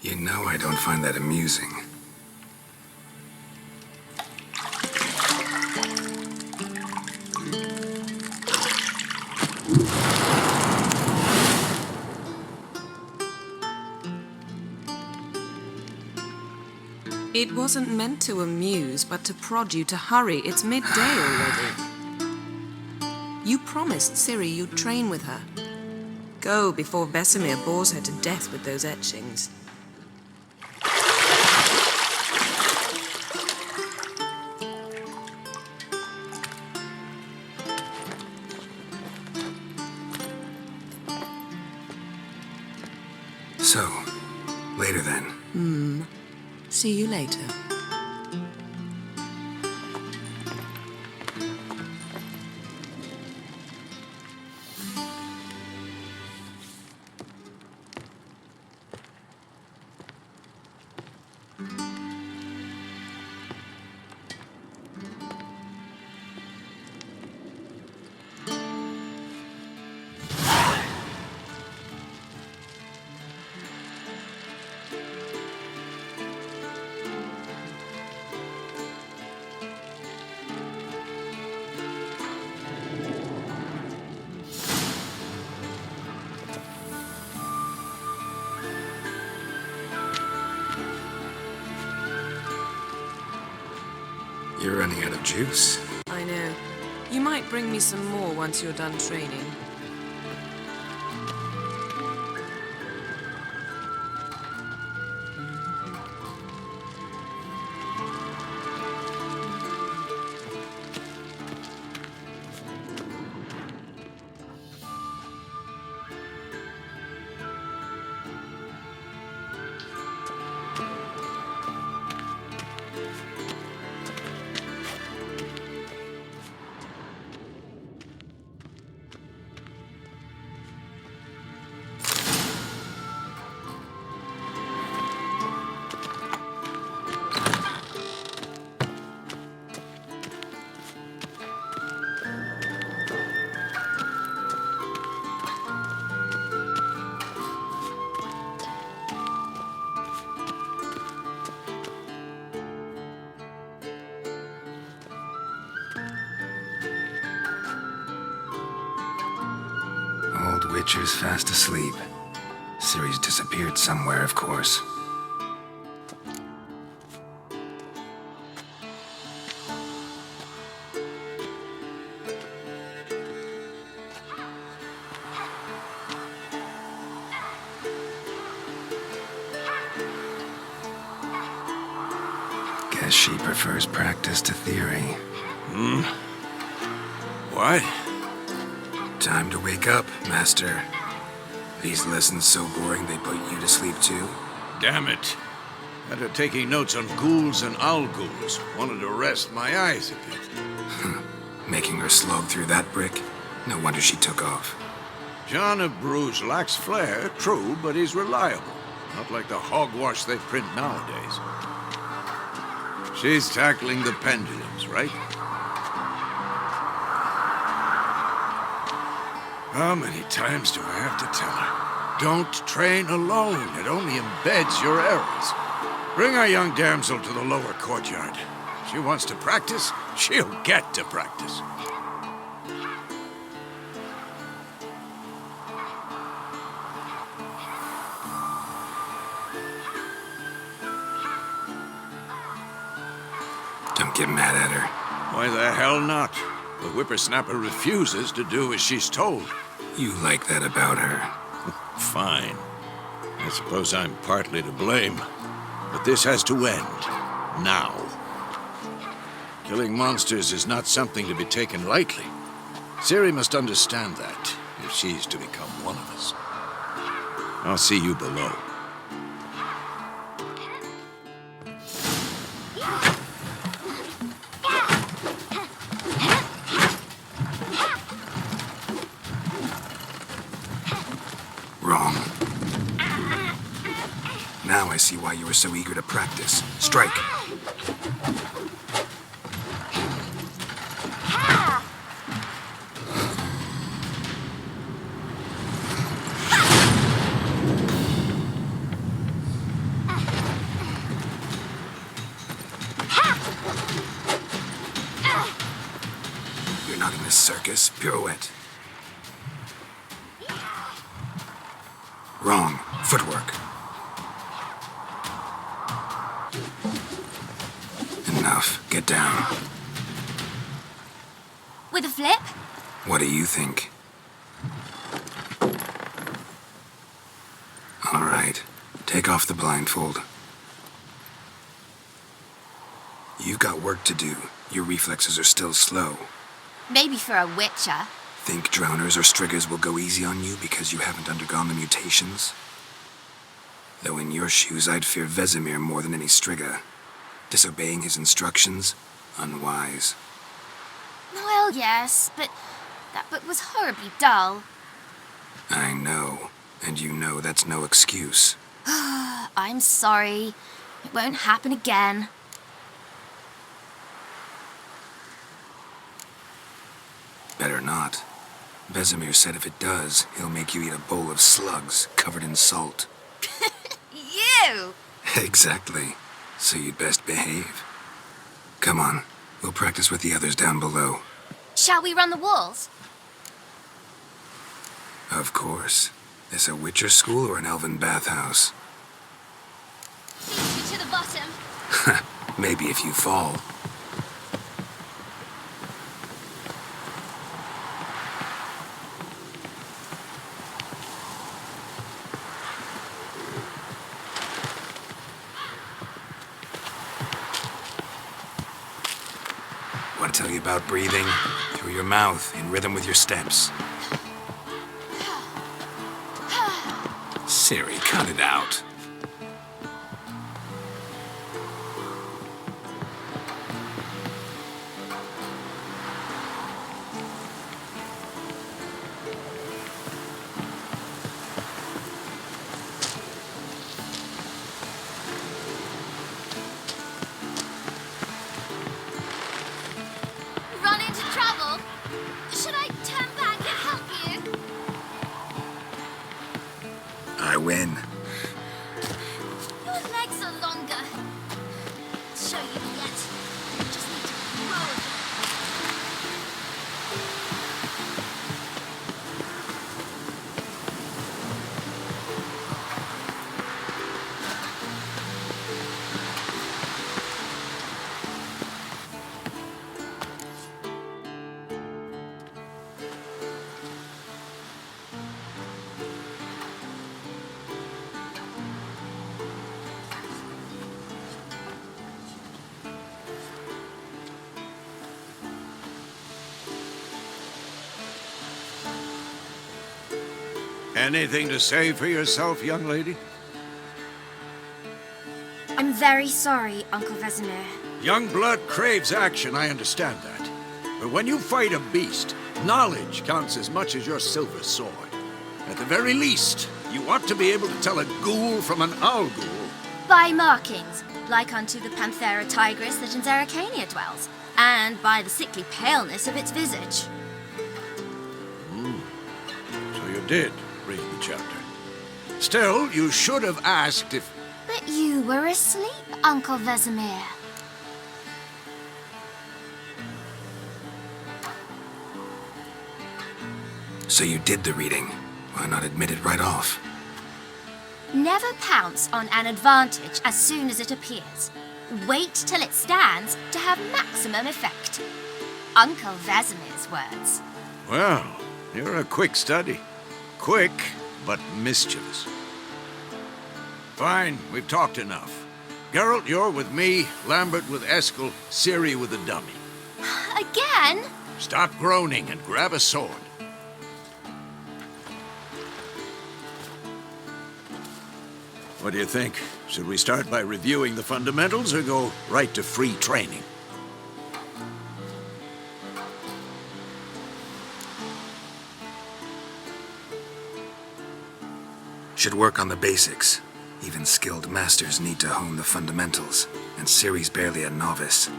You know I don't find that amusing. It wasn't meant to amuse, but to prod you to hurry. It's midday already. You promised Ciri you'd train with her. Go before Vesemir bores her to death with those etchings. So, later then. See you later. You're running out of juice. I know. You might bring me some more once you're done training. Old Witcher's fast asleep. Ciri's disappeared somewhere, of course. Guess she prefers practice to theory. What? Time to wake up, Master. These lessons so boring they put you to sleep too? Damn it. After taking notes on ghouls and owl ghouls, wanted to rest my eyes a bit. Making her slog through that brick? No wonder she took off. John of Bruges lacks flair, true, but he's reliable. Not like the hogwash they print nowadays. She's tackling the pendulums, right? How many times do I have to tell her? Don't train alone. It only embeds your errors. Bring our young damsel to the lower courtyard. She wants to practice, she'll get to practice. Don't get mad at her. Why the hell not? The whippersnapper refuses to do as she's told. You like that about her. Fine. I suppose I'm partly to blame. But this has to end. Now. Killing monsters is not something to be taken lightly. Ciri must understand that, if she's to become one of us. I'll see you below. Now I see why you were so eager to practice. Strike! You're not in this circus. Pirouette. Wrong. Footwork. Enough. Get down. With a flip? What do you think? All right. Take off the blindfold. You've got work to do. Your reflexes are still slow. Maybe for a witcher. Think droners or striggers will go easy on you because you haven't undergone the mutations? Though in your shoes, I'd fear Vesemir more than any strigger. Disobeying his instructions? Unwise. Well, yes, but that book was horribly dull. I know. And you know that's no excuse. I'm sorry. It won't happen again. Better not. Vesemir said if it does, he'll make you eat a bowl of slugs covered in salt. You! Exactly. So you'd best behave. Come on. We'll practice with the others down below. Shall we run the walls? Of course. This a Witcher school or an elven bathhouse? Lead you to the bottom. Maybe if you fall. Want to tell you about breathing? Through your mouth, in rhythm with your steps. Siri, cut it out. Run into trouble? Should I turn back and help you? I win. Your legs are longer. I'll show you yet. You just need to grow a bit. Anything to say for yourself, young lady? I'm very sorry, Uncle Vesemir. Young blood craves action, I understand that. But when you fight a beast, knowledge counts as much as your silver sword. At the very least, you ought to be able to tell a ghoul from an owl ghoul. By markings, like unto the Panthera tigris that in Zeracania dwells, and by the sickly paleness of its visage. So you did read the chapter. Still, you should have asked if... But you were asleep, Uncle Vesemir. So you did the reading. Why not admit it right off? Never pounce on an advantage as soon as it appears. Wait till it stands to have maximum effect. Uncle Vesemir's words. Well, you're a quick study. Quick, but mischievous. Fine, we've talked enough. Geralt, you're with me, Lambert with Eskel, Ciri with the dummy. Again? Stop groaning and grab a sword. What do you think? Should we start by reviewing the fundamentals or go right to free training? Should work on the basics. Even skilled masters need to hone the fundamentals, and Ciri's barely a novice.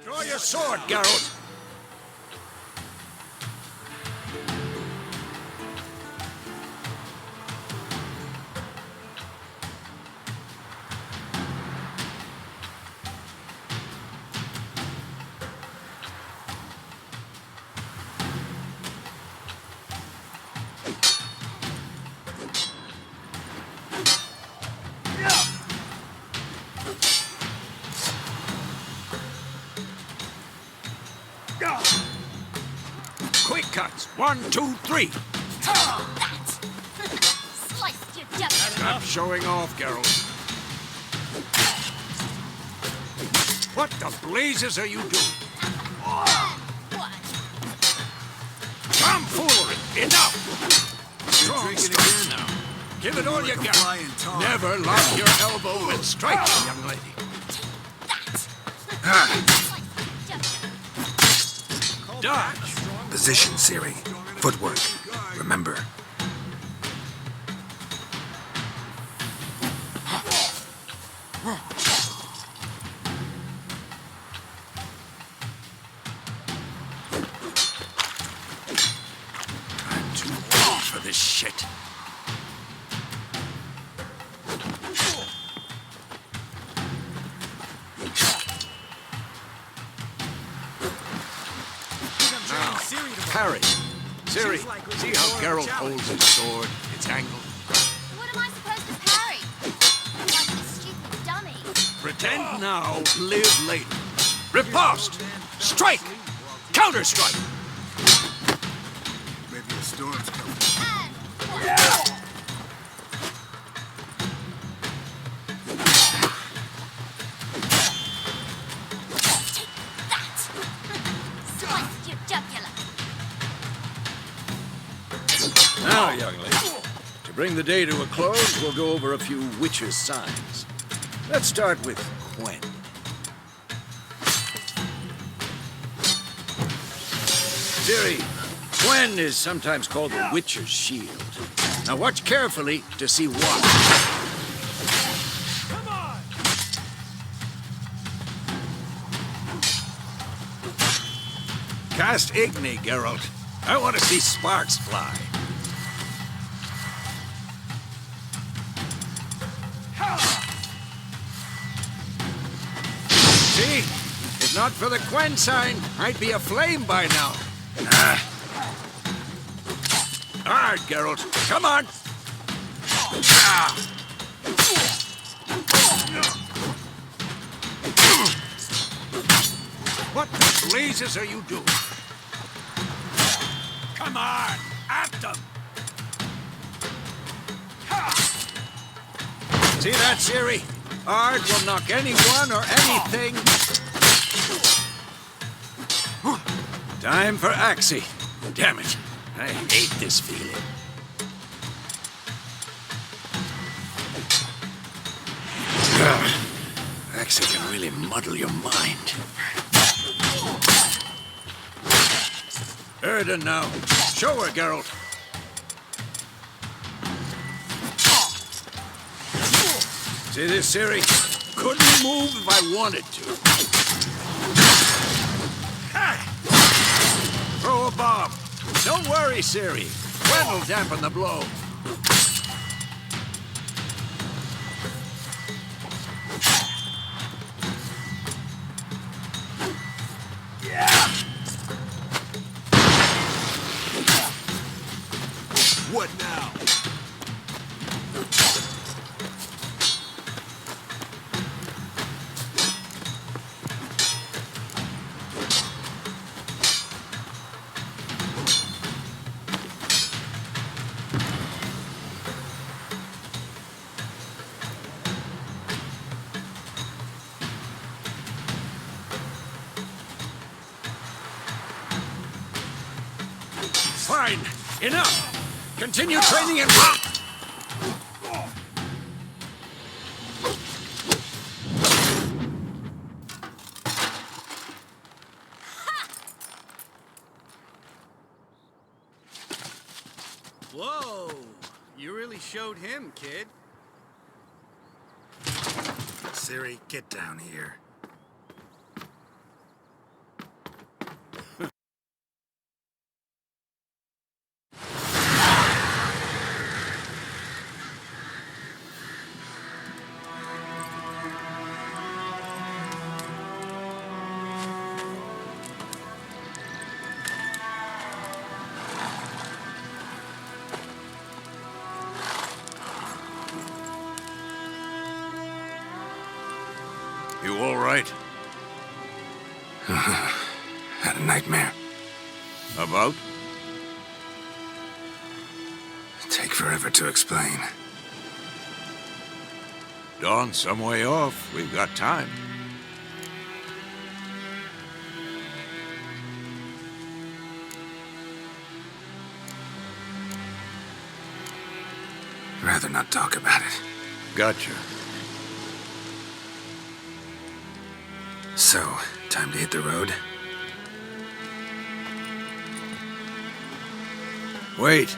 Draw your sword, Geralt! Quick cuts. 1, 2, 3. Oh, that! Sliced your jugular. Stop showing off, Geralt. What the blazes are you doing? What? Tomfoolery! Enough! Strong stuff now. Give it all you got. Never lock your elbow and strike, young lady. Dodge! Position, Ciri. Footwork. Remember. I'm too old for this shit. Parry. Ciri, see how Geralt holds his sword? It's angled. What am I supposed to parry? Like this stupid dummy. Pretend now, live later. Riposte! Strike! Counter-strike! Maybe a storm's coming. And take that! Sliced your jugular. Now, young lady, to bring the day to a close, we'll go over a few witches' signs. Let's start with Quen. Ciri, Quen is sometimes called the Witcher's Shield. Now watch carefully to see why. Come on! Cast Igni, Geralt. I want to see sparks fly. See? If not for the Quen sign, I'd be aflame by now. Hard, Geralt. Come on. What the blazes are you doing? Come on, at them. See that, Ciri? Ard will knock anyone or anything. Time for Axie. Damn it. I hate this feeling. Axie can really muddle your mind. Erden now. Show her, Geralt. See this, Ciri? Couldn't move if I wanted to. Throw a bomb. Don't worry, Ciri. Quen will dampen the blow. What now? Fine. Enough. Continue training and... Whoa! You really showed him, kid. Siri, get down here. You all right? Had a nightmare. About? Take forever to explain. Dawn's some way off. We've got time. Rather not talk about it. Gotcha. So, time to hit the road? Wait.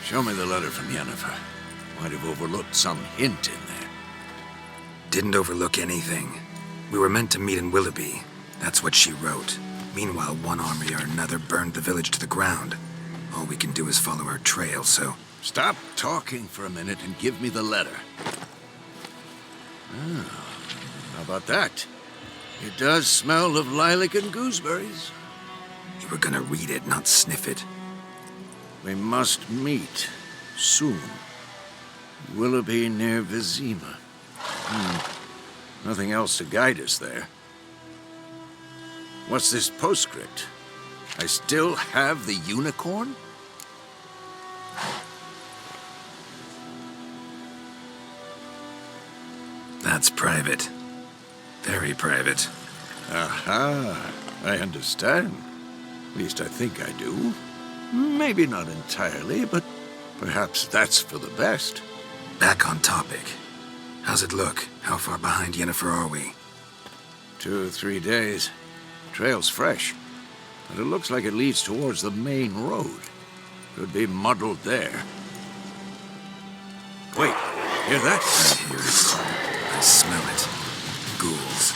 Show me the letter from Yennefer. Might have overlooked some hint in there. Didn't overlook anything. We were meant to meet in Willoughby. That's what she wrote. Meanwhile, one army or another burned the village to the ground. All we can do is follow our trail, so... Stop talking for a minute and give me the letter. Ah, how about that? It does smell of lilac and gooseberries. You were gonna read it, not sniff it. We must meet soon. Willoughby near Vizima. Nothing else to guide us there. What's this postscript? I still have the unicorn? That's private. Very private. Aha, I understand. At least I think I do. Maybe not entirely, but perhaps that's for the best. Back on topic. How's it look? How far behind Yennefer are we? 2 or 3 days. Trail's fresh, but it looks like it leads towards the main road. Could be muddled there. Wait, hear that? I hear it. I smell it. Ghouls.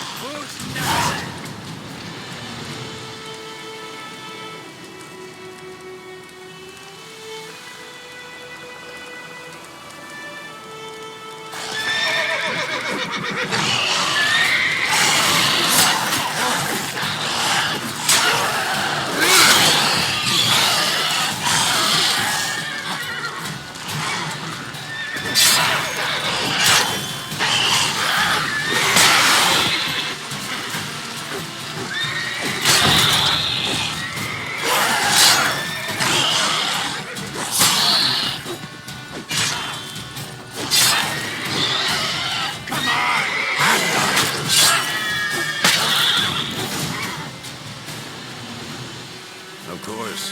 Of course,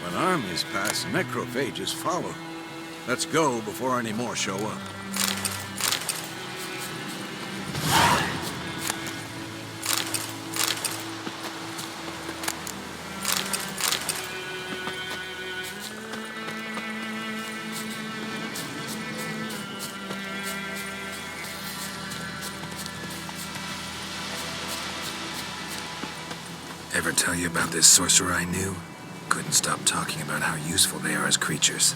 when armies pass, necrophages follow. Let's go before any more show up. Ever tell you about this sorcerer I knew? Couldn't stop talking about how useful they are as creatures.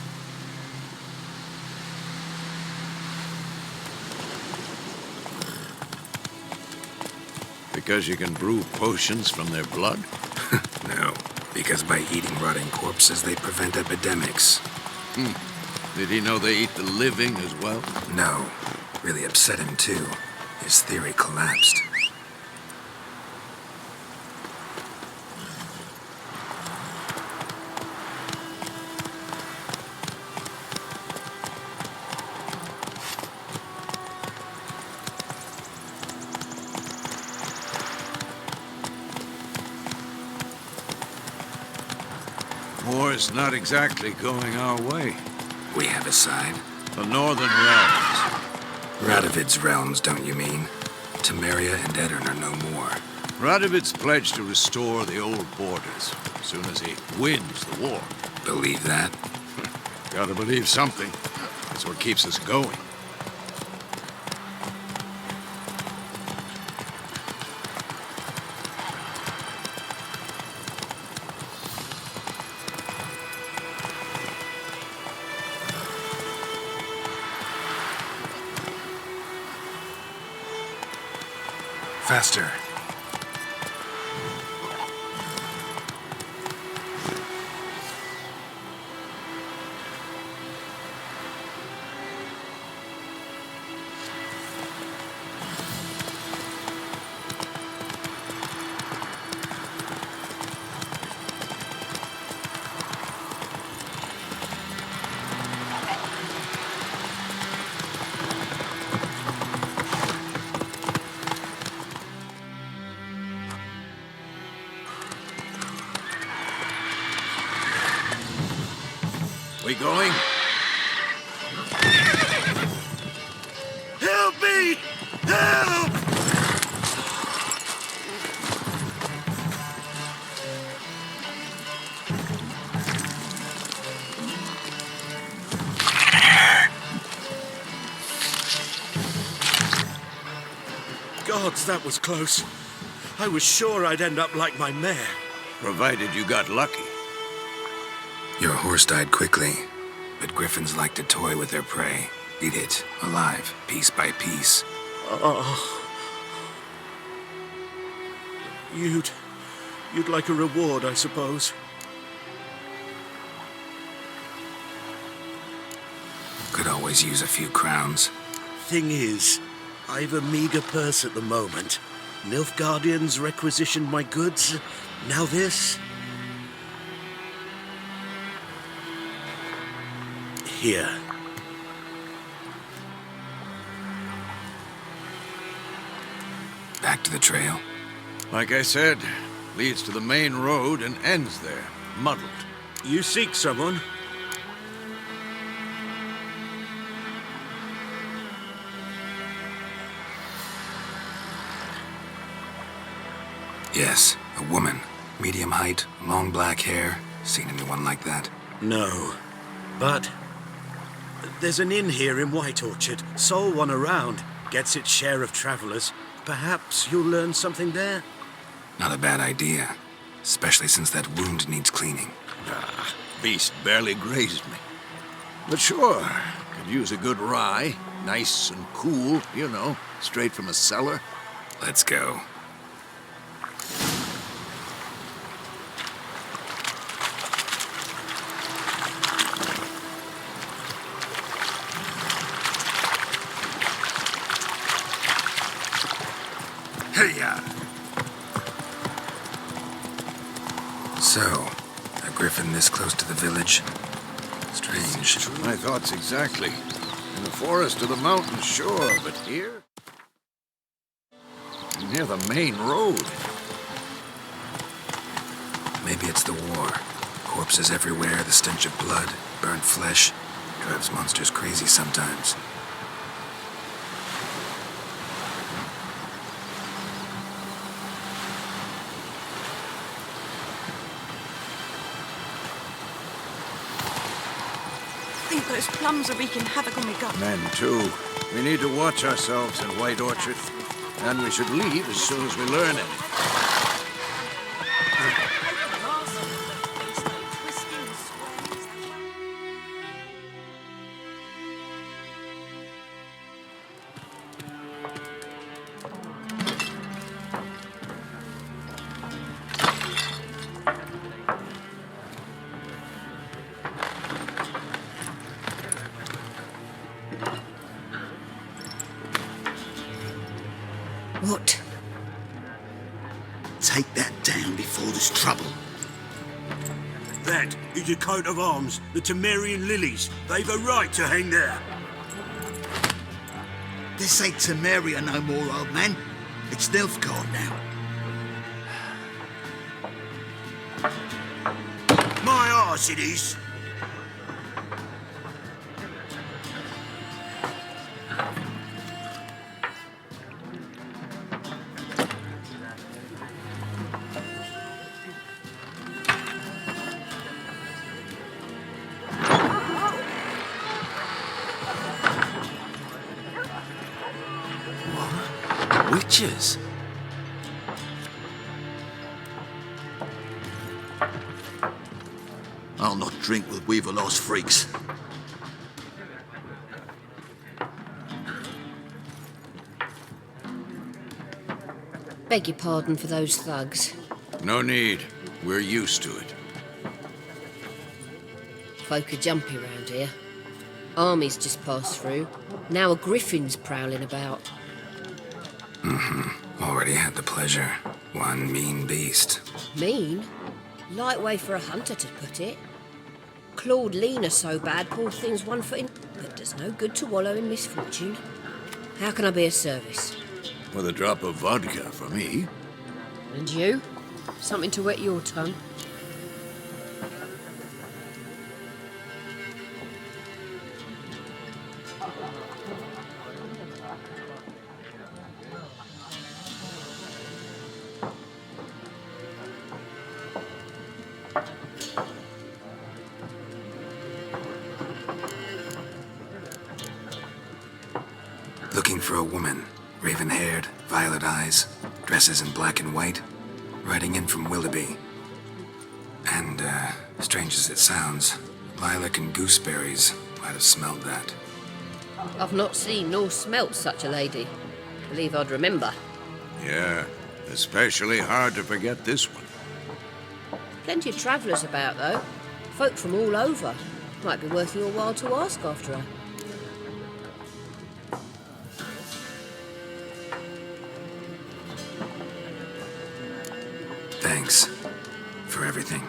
Because you can brew potions from their blood? No, because by eating rotting corpses, they prevent epidemics. Did he know they eat the living as well? No, really upset him too. His theory collapsed. War's not exactly going our way. We have a side. The Northern Realms. Radovid's realms, don't you mean? Temeria and Edirn are no more. Radovid's pledged to restore the old borders as soon as he wins the war. Believe that? Gotta believe something. That's what keeps us going. Faster. We going? Help me! Help! Gods, that was close. I was sure I'd end up like my mare. Provided you got lucky. Your horse died quickly, but griffins like to toy with their prey. Eat it, alive, piece by piece. Oh. You'd like a reward, I suppose. Could always use a few crowns. Thing is, I've a meager purse at the moment. Nilfgaardians requisitioned my goods. Now this. Here. Back to the trail. Like I said, leads to the main road and ends there, muddled. You seek someone? Yes, a woman. Medium height, long black hair. Seen anyone like that? No. But there's an inn here in White Orchard. Sole one around. Gets its share of travelers. Perhaps you'll learn something there? Not a bad idea. Especially since that wound needs cleaning. Ah, beast barely grazed me. But sure, could use a good rye. Nice and cool, you know, straight from a cellar. Let's go. Hey-ya! So, a griffin this close to the village? Strange. My thoughts exactly. In the forest or the mountains, sure, but here? Near the main road. Maybe it's the war. Corpses everywhere, the stench of blood, burnt flesh. Drives monsters crazy sometimes. I think those plums are wreaking havoc on my gut. Men, too. We need to watch ourselves in White Orchard. And we should leave as soon as we learn anything. What? Take that down before there's trouble. That is a coat of arms, the Temerian lilies. They've a right to hang there. This ain't Temeria no more, old man. It's Nilfgaard now. My arse it is. Witches? I'll not drink with Weaver Lost freaks. Beg your pardon for those thugs. No need. We're used to it. Folk are jumpy round here. Armies just passed through. Now a griffin's prowling about. Already had the pleasure. One mean beast. Mean? Light way for a hunter to put it. Clawed Lena so bad, poor thing's 1 foot in. But does no good to wallow in misfortune. How can I be of service? With a drop of vodka for me. And you? Something to wet your tongue? Looking for a woman. Raven-haired, violet eyes, dresses in black and white. Riding in from Willoughby. And, strange as it sounds, lilac and gooseberries might have smelled that. I've not seen nor smelt such a lady. Believe I'd remember. Yeah, especially hard to forget this one. Plenty of travellers about, though. Folk from all over. Might be worth your while to ask after her. Thanks for everything.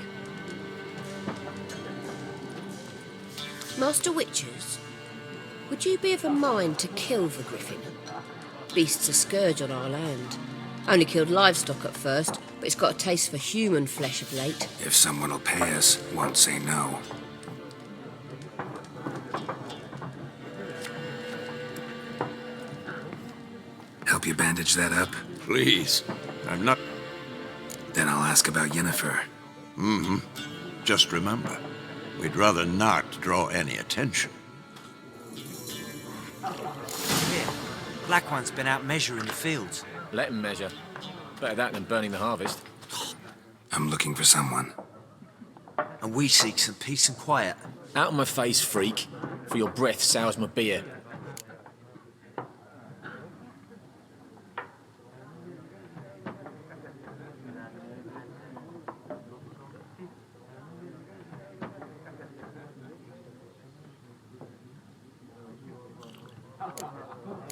Master Witchers, would you be of a mind to kill the griffin? Beast's a scourge on our land. Only killed livestock at first, but it's got a taste for human flesh of late. If someone will pay us, won't say no. Help you bandage that up? Please. I'm not... Then I'll ask about Yennefer. Just remember, we'd rather not draw any attention. Here, Black One's been out measuring the fields. Let him measure. Better that than burning the harvest. I'm looking for someone. And we seek some peace and quiet. Out of my face, freak. For your breath sours my beer.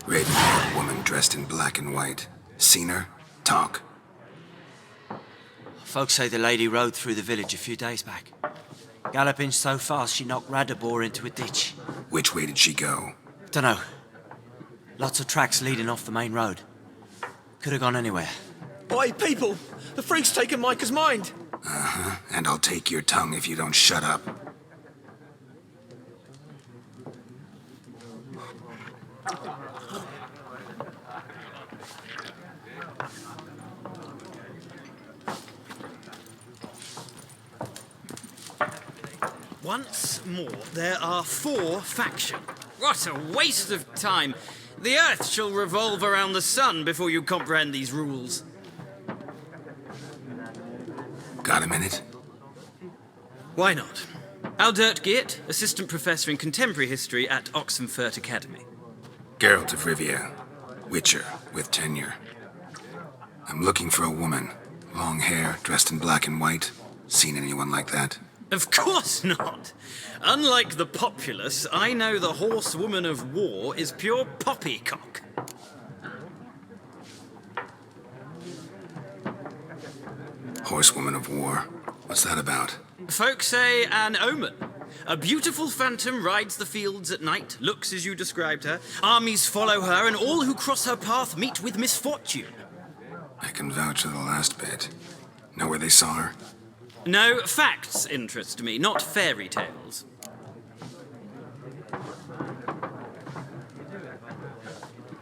Raven-haired woman dressed in black and white. Seen her? Talk. Folks say the lady rode through the village a few days back. Galloping so fast she knocked Radabor into a ditch. Which way did she go? Dunno. Lots of tracks leading off the main road. Could have gone anywhere. Oi, people! The freak's taken Micah's mind! And I'll take your tongue if you don't shut up. Once more, there are 4 factions. What a waste of time. The Earth shall revolve around the sun before you comprehend these rules. Got a minute? Why not? Aldert Geert, Assistant Professor in Contemporary History at Oxenfurt Academy. Geralt of Rivia. Witcher, with tenure. I'm looking for a woman. Long hair, dressed in black and white. Seen anyone like that? Of course not. Unlike the populace, I know the horsewoman of war is pure poppycock. Horsewoman of war. What's that about? Folk say an omen. A beautiful phantom rides the fields at night, looks as you described her. Armies follow her, and all who cross her path meet with misfortune. I can vouch for the last bit. Know where they saw her? No, facts interest me, not fairy tales.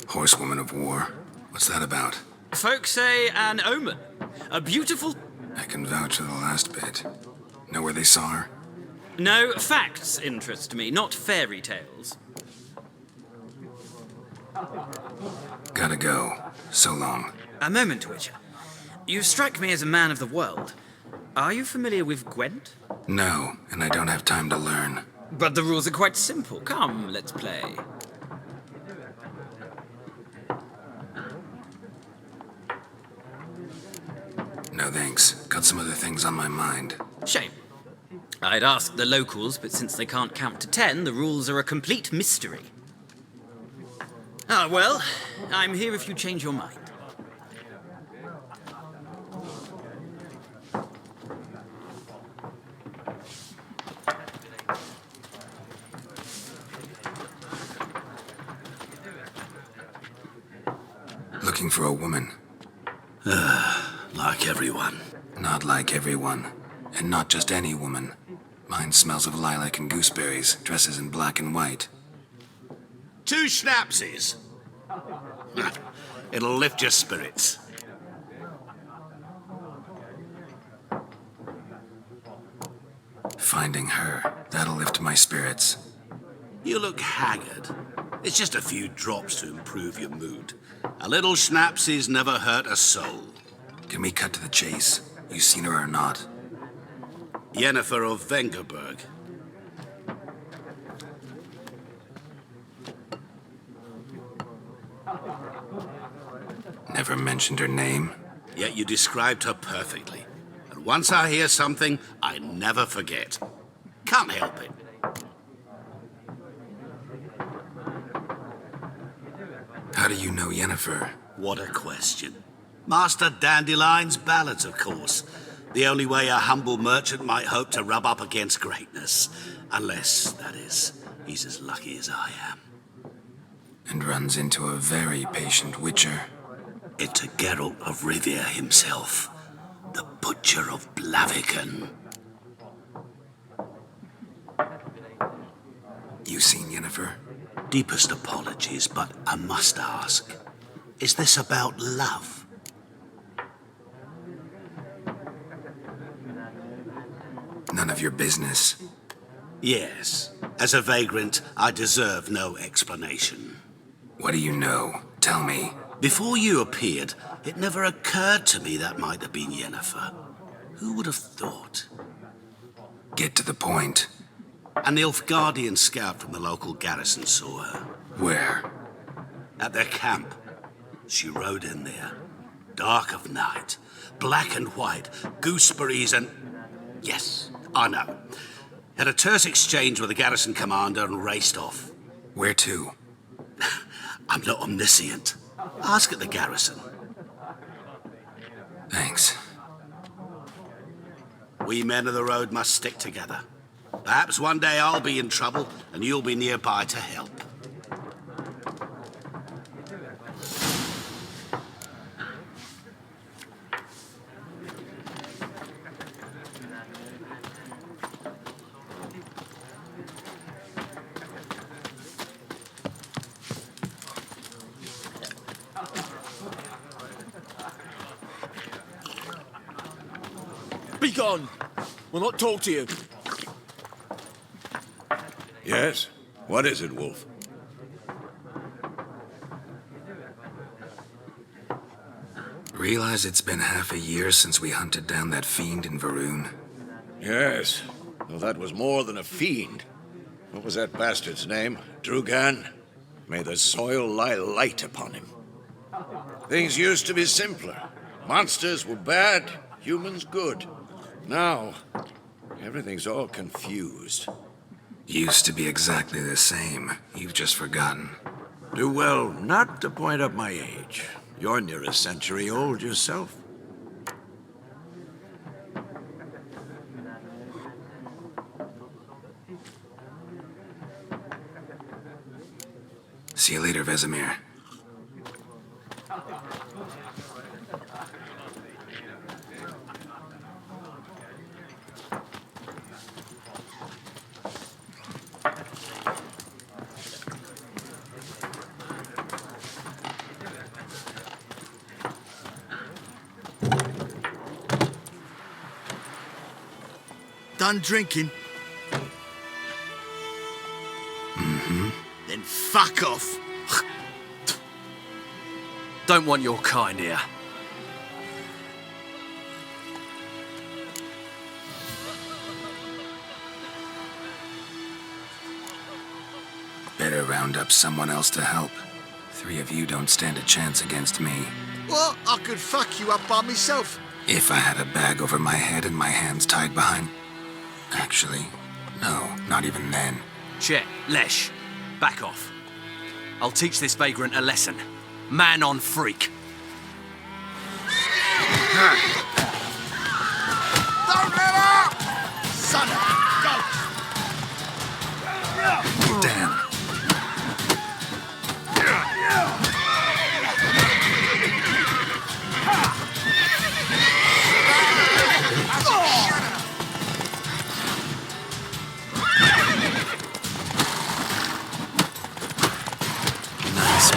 Horsewoman of war. What's that about? Folk say an omen. A beautiful... I can vouch for the last bit. Know where they saw her? No, facts interest me, not fairy tales. Gotta go. So long. A moment, Witcher. You strike me as a man of the world. Are you familiar with Gwent? No, and I don't have time to learn. But the rules are quite simple. Come, let's play. No thanks. Got some other things on my mind. Shame. I'd ask the locals, but since they can't count to 10, the rules are a complete mystery. Ah, well, I'm here if you change your mind. Looking for a woman. Like everyone. Not like everyone. And not just any woman. Mine smells of lilac and gooseberries, dresses in black and white. 2 schnapsies. It'll lift your spirits. Finding her, that'll lift my spirits. You look haggard. It's just a few drops to improve your mood. A little schnapsies never hurt a soul. Can we cut to the chase? You seen her or not? Yennefer of Vengerberg. Never mentioned her name. Yet you described her perfectly. And once I hear something, I never forget. Can't help it. How do you know Yennefer? What a question. Master Dandelion's ballads, of course. The only way a humble merchant might hope to rub up against greatness. Unless, that is, he's as lucky as I am. And runs into a very patient witcher. Into Geralt of Rivia himself. The Butcher of Blaviken. You seen Yennefer? Deepest apologies, but I must ask. Is this about love? None of your business. Yes. As a vagrant, I deserve no explanation. What do you know? Tell me. Before you appeared, it never occurred to me that might have been Yennefer. Who would have thought? Get to the point. An Nilfgaardian scout from the local garrison saw her. Where? At their camp. She rode in there. Dark of night. Black and white. Gooseberries and... Yes, I know. Had a terse exchange with the garrison commander and raced off. Where to? I'm not omniscient. Ask at the garrison. Thanks. We men of the road must stick together. Perhaps one day I'll be in trouble and you'll be nearby to help. Be gone! We'll not talk to you. Yes? What is it, Wolf? Realize it's been half a year since we hunted down that fiend in Varun? Yes. Well, that was more than a fiend. What was that bastard's name? Drugan? May the soil lie light upon him. Things used to be simpler. Monsters were bad, humans good. Now, everything's all confused. Used to be exactly the same. You've just forgotten. Do well not to point up my age. You're near a century old yourself. See you later, Vesemir. Done drinking? Mm-hmm. Then fuck off. Don't want your kind here. Better round up someone else to help. 3 of you don't stand a chance against me. Well, I could fuck you up by myself. If I had a bag over my head and my hands tied behind... Actually, no, not even then. Chet, Lesh, back off. I'll teach this vagrant a lesson. Man on freak. Don't let up! Son of a goat! Damn. Nice,